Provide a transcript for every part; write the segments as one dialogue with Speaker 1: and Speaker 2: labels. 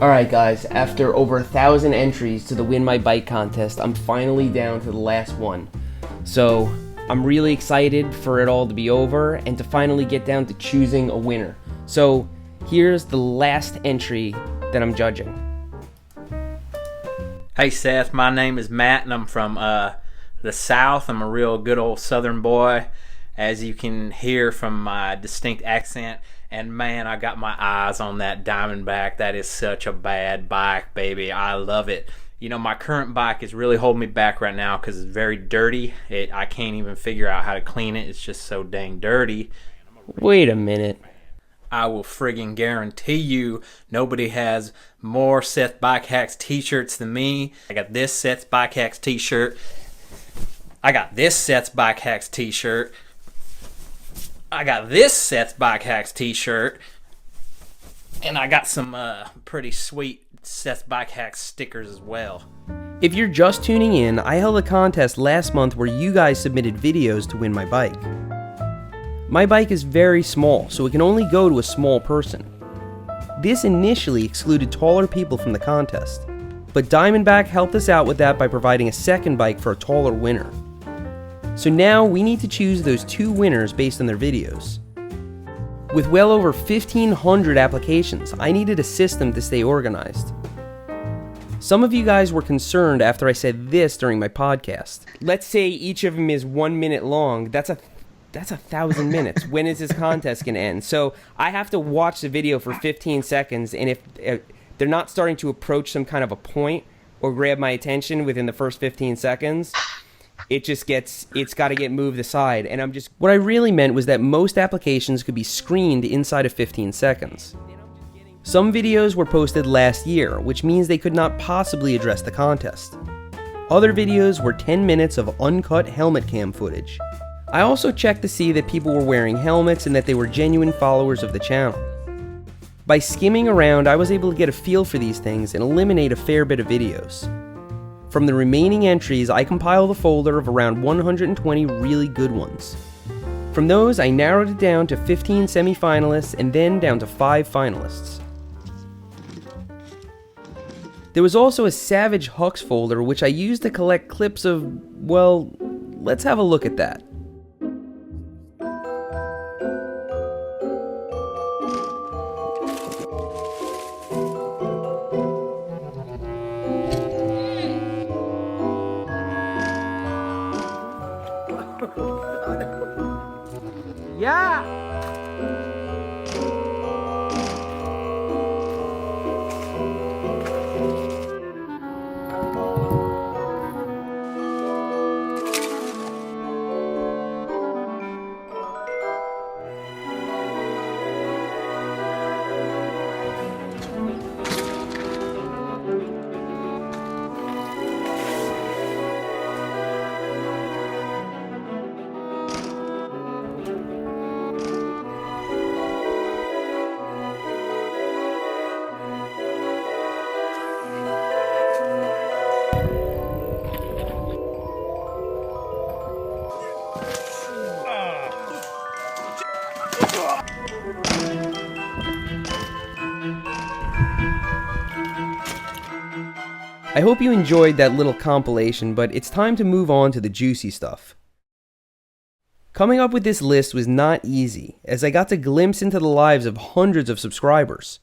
Speaker 1: Alright guys, after over 1,000 entries to the Win My Bike contest, I'm finally down to the last one. So, I'm really excited for it all to be over and to finally get down to choosing a winner. So, here's the last entry that I'm judging.
Speaker 2: Hey Seth, my name is Matt and I'm from the South. I'm a real good old Southern boy, as you can hear from my distinct accent. And man, I got my eyes on that Diamondback. That is such a bad bike, baby. I love it. You know, my current bike is really holding me back right now because it's very dirty. I can't even figure out how to clean it. It's just so dang dirty.
Speaker 1: Wait a minute.
Speaker 2: I will friggin' guarantee you nobody has more Seth Bike Hacks t-shirts than me. I got this Seth Bike Hacks t-shirt. I got this Seth Bike Hacks t-shirt. I got this Seth Bike Hacks t-shirt. And I got some pretty sweet Seth Bike Hacks stickers as well.
Speaker 1: If you're just tuning in, I held a contest last month where you guys submitted videos to win my bike. My bike is very small, so it can only go to a small person. This initially excluded taller people from the contest, but Diamondback helped us out with that by providing a second bike for a taller winner. So now we need to choose those two winners based on their videos. With well over 1,500 applications, I needed a system to stay organized. Some of you guys were concerned after I said this during my podcast. Let's say each of them is 1 minute long. That's 1,000 minutes. When is this contest going to end? So I have to watch the video for 15 seconds, and if they're not starting to approach some kind of a point or grab my attention within the first 15 seconds, it's got to get moved aside. And what I really meant was that most applications could be screened inside of 15 seconds. Some videos were posted last year, which means they could not possibly address the contest. Other videos were 10 minutes of uncut helmet cam footage. I also checked to see that people were wearing helmets and that they were genuine followers of the channel. By skimming around, I was able to get a feel for these things and eliminate a fair bit of videos. From the remaining entries, I compiled a folder of around 120 really good ones. From those, I narrowed it down to 15 semifinalists and then down to 5 finalists. There was also a Savage Hux folder which I used to collect clips of, well, let's have a look at that. Yeah! I hope you enjoyed that little compilation, but it's time to move on to the juicy stuff. Coming up with this list was not easy, as I got to glimpse into the lives of hundreds of subscribers.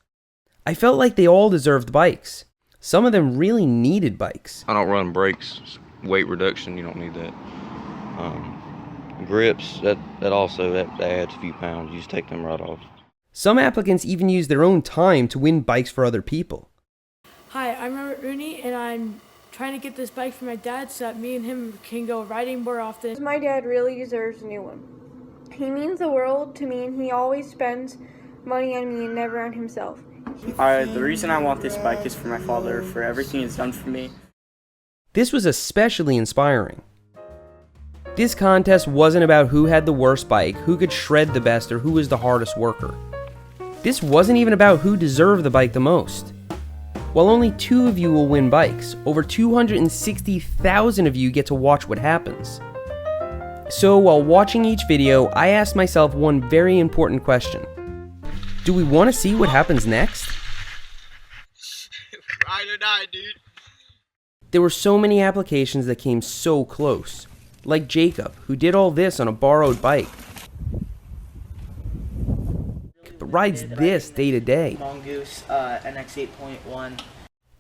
Speaker 1: I felt like they all deserved bikes. Some of them really needed bikes.
Speaker 3: I don't run brakes, weight reduction, you don't need that. Grips, that adds a few pounds, you just take them right off.
Speaker 1: Some applicants even used their own time to win bikes for other people.
Speaker 4: Hi, I'm Robert Rooney, and I'm trying to get this bike for my dad so that me and him can go riding more often.
Speaker 5: My dad really deserves a new one. He means the world to me, and he always spends money on me and never on himself.
Speaker 6: The reason I want this bike is for my father, for everything he's done for me.
Speaker 1: This was especially inspiring. This contest wasn't about who had the worst bike, who could shred the best, or who was the hardest worker. This wasn't even about who deserved the bike the most. While only 2 of you will win bikes, over 260,000 of you get to watch what happens. So while watching each video, I asked myself one very important question. Do we want to see what happens next?
Speaker 7: Ride or die, dude.
Speaker 1: There were so many applications that came so close, like Jacob, who did all this on a borrowed bike, but rides this day to day.
Speaker 8: Mongoose NX 8.1.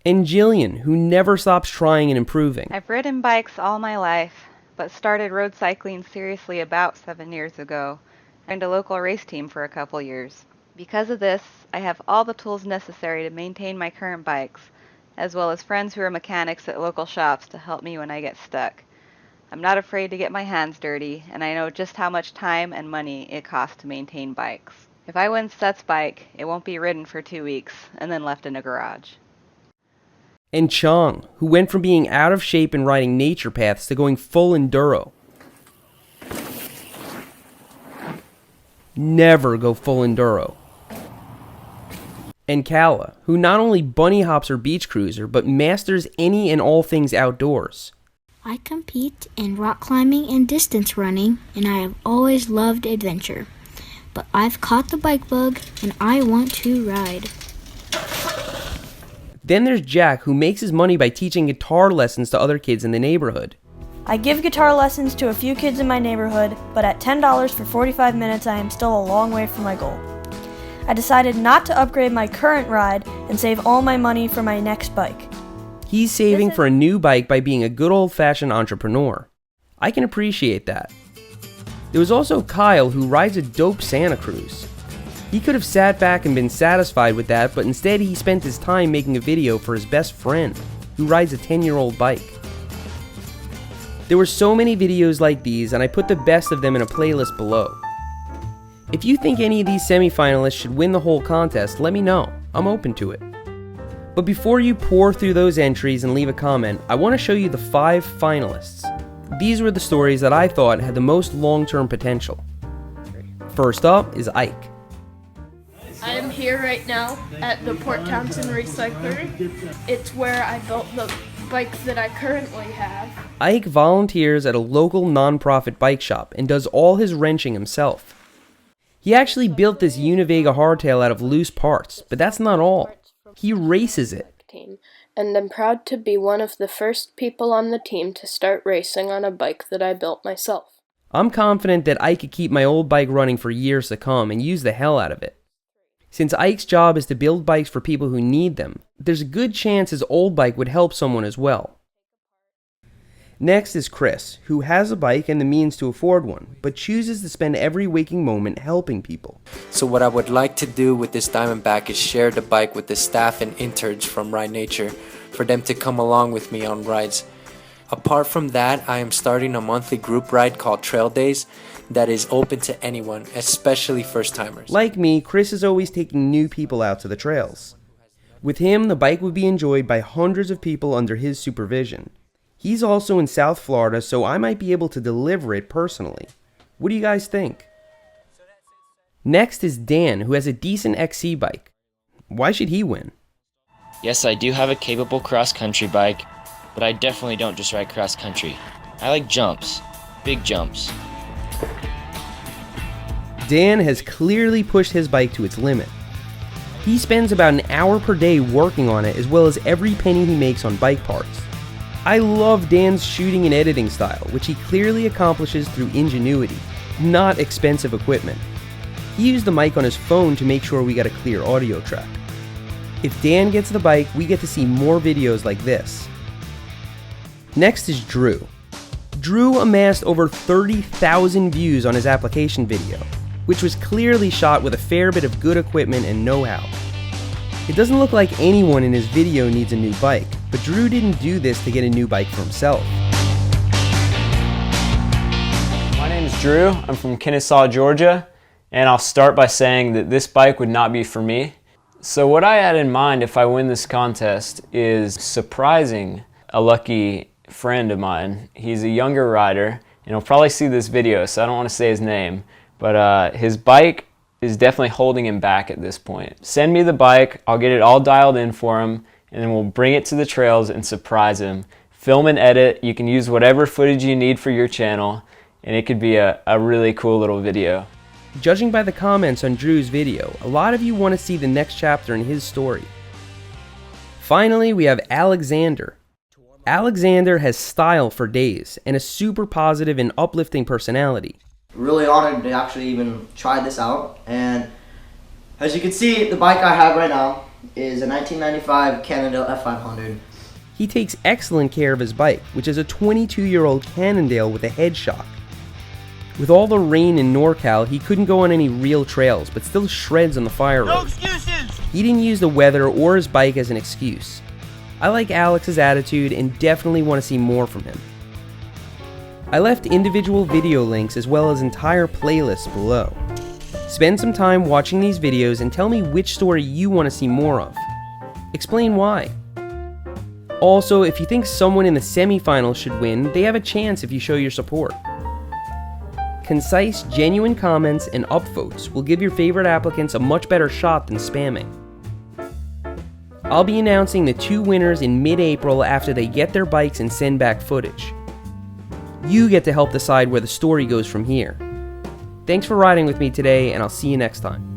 Speaker 1: And Jillian, who never stops trying and improving.
Speaker 9: I've ridden bikes all my life, but started road cycling seriously about 7 years ago. I joined a local race team for a couple years. Because of this, I have all the tools necessary to maintain my current bikes, as well as friends who are mechanics at local shops to help me when I get stuck. I'm not afraid to get my hands dirty, and I know just how much time and money it costs to maintain bikes. If I win Seth's bike, it won't be ridden for 2 weeks and then left in a garage.
Speaker 1: And Chong, who went from being out of shape and riding nature paths to going full enduro. Never go full enduro. And Kala, who not only bunny hops her beach cruiser, but masters any and all things outdoors.
Speaker 10: I compete in rock climbing and distance running, and I have always loved adventure. But I've caught the bike bug, and I want to ride.
Speaker 1: Then there's Jack, who makes his money by teaching guitar lessons to other kids in the neighborhood.
Speaker 11: I give guitar lessons to a few kids in my neighborhood, but at $10 for 45 minutes I am still a long way from my goal. I decided not to upgrade my current ride and save all my money for my next bike.
Speaker 1: He's saving for a new bike by being a good old-fashioned entrepreneur. I can appreciate that. There was also Kyle, who rides a dope Santa Cruz. He could have sat back and been satisfied with that, but instead he spent his time making a video for his best friend, who rides a 10-year-old bike. There were so many videos like these, and I put the best of them in a playlist below. If you think any of these semifinalists should win the whole contest, let me know. I'm open to it. But before you pour through those entries and leave a comment, I want to show you the 5 finalists. These were the stories that I thought had the most long-term potential. First up is Ike.
Speaker 12: I am here right now at the Port Townsend Recycler. It's where I built the bike that I currently have.
Speaker 1: Ike volunteers at a local non-profit bike shop and does all his wrenching himself. He actually built this Univega hardtail out of loose parts, but that's not all. He races it.
Speaker 12: And I'm proud to be one of the first people on the team to start racing on a bike that I built myself.
Speaker 1: I'm confident that Ike could keep my old bike running for years to come and use the hell out of it. Since Ike's job is to build bikes for people who need them, there's a good chance his old bike would help someone as well. Next is Chris, who has a bike and the means to afford one, but chooses to spend every waking moment helping people.
Speaker 13: So what I would like to do with this Diamondback is share the bike with the staff and interns from Ride Nature, for them to come along with me on rides. Apart from that, I am starting a monthly group ride called Trail Days that is open to anyone, especially first-timers.
Speaker 1: Like me, Chris is always taking new people out to the trails. With him, the bike would be enjoyed by hundreds of people under his supervision. He's also in South Florida, so I might be able to deliver it personally. What do you guys think? Next is Dan, who has a decent XC bike. Why should he win?
Speaker 14: Yes, I do have a capable cross-country bike, but I definitely don't just ride cross-country. I like jumps, big jumps.
Speaker 1: Dan has clearly pushed his bike to its limit. He spends about an hour per day working on it, as well as every penny he makes on bike parts. I love Dan's shooting and editing style, which he clearly accomplishes through ingenuity, not expensive equipment. He used the mic on his phone to make sure we got a clear audio track. If Dan gets the bike, we get to see more videos like this. Next is Drew. Drew amassed over 30,000 views on his application video, which was clearly shot with a fair bit of good equipment and know-how. It doesn't look like anyone in his video needs a new bike, but Drew didn't do this to get a new bike for himself.
Speaker 15: My name is Drew. I'm from Kennesaw, Georgia, and I'll start by saying that this bike would not be for me. So what I had in mind if I win this contest is surprising a lucky friend of mine. He's a younger rider, and he'll probably see this video, so I don't want to say his name, but his bike is definitely holding him back at this point. Send me the bike, I'll get it all dialed in for him, and then we'll bring it to the trails and surprise him. Film and edit, you can use whatever footage you need for your channel, and it could be a really cool little video.
Speaker 1: Judging by the comments on Drew's video, a lot of you want to see the next chapter in his story. Finally, we have Alexander. Alexander has style for days and a super positive and uplifting personality.
Speaker 7: Really honored to actually even try this out, and as you can see, the bike I have right now is a 1995 Cannondale F500.
Speaker 1: He takes excellent care of his bike, which is a 22-year-old Cannondale with a head shock. With all the rain in NorCal, he couldn't go on any real trails, but still shreds on the fire road.
Speaker 16: No excuses!
Speaker 1: He didn't use the weather or his bike as an excuse. I like Alex's attitude and definitely want to see more from him. I left individual video links as well as entire playlists below. Spend some time watching these videos and tell me which story you want to see more of. Explain why. Also, if you think someone in the semifinals should win, they have a chance if you show your support. Concise, genuine comments and upvotes will give your favorite applicants a much better shot than spamming. I'll be announcing the 2 winners in mid-April after they get their bikes and send back footage. You get to help decide where the story goes from here. Thanks for riding with me today, and I'll see you next time.